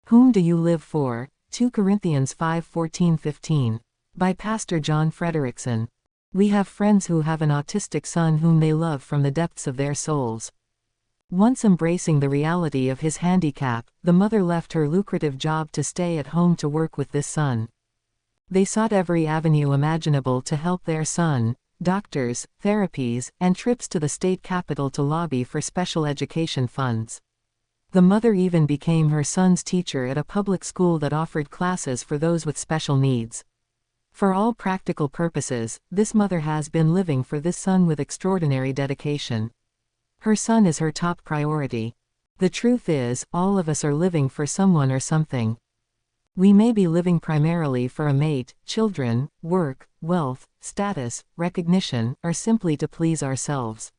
Whom do you live for? 2 Corinthians 5:14-15. By Pastor John Frederickson. We have friends who have an autistic son whom they love from the depths of their souls. Once embracing the reality of his handicap, the mother left her lucrative job to stay at home to work with this son. They sought every avenue imaginable to help their son: doctors, therapies, and trips to the state capitol to lobby for special education funds. The mother even became her son's teacher at a public school that offered classes for those with special needs. For all practical purposes, this mother has been living for this son with extraordinary dedication. Her son is her top priority. The truth is, all of us are living for someone or something. We may be living primarily for a mate, children, work, wealth, status, recognition, or simply to please ourselves.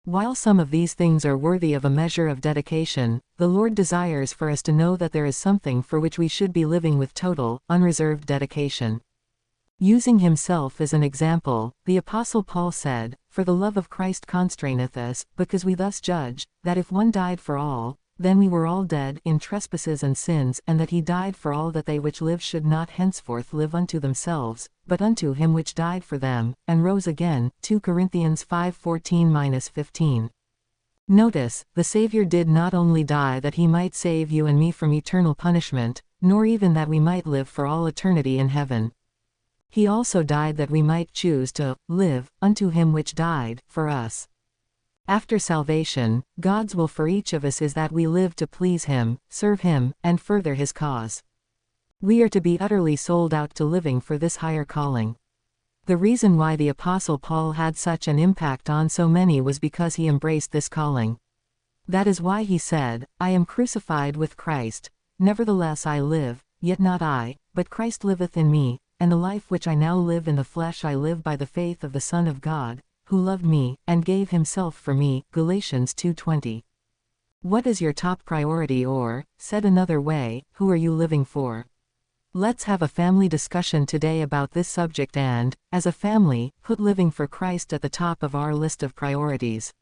While some of these things are worthy of a measure of dedication, the Lord desires for us to know that there is something for which we should be living with total, unreserved dedication. Using himself as an example, the Apostle Paul said, "For the love of Christ constraineth us, because we thus judge, that if one died for all, then we were all dead in trespasses and sins, and that he died for all, that they which live should not henceforth live unto themselves, but unto him which died for them, and rose again." 2 Corinthians 5:14-15. Notice, the Savior did not only die that he might save you and me from eternal punishment, nor even that we might live for all eternity in heaven. He also died that we might choose to live unto him which died for us. After salvation, God's will for each of us is that we live to please him, serve him, and further his cause. We are to be utterly sold out to living for this higher calling. The reason why the Apostle Paul had such an impact on so many was because he embraced this calling. That is why he said, "I am crucified with Christ, nevertheless I live, yet not I, but Christ liveth in me, and the life which I now live in the flesh I live by the faith of the Son of God, who loved me, and gave himself for me." Galatians 2:20. What is your top priority, or, said another way, who are you living for? Let's have a family discussion today about this subject and, as a family, put living for Christ at the top of our list of priorities.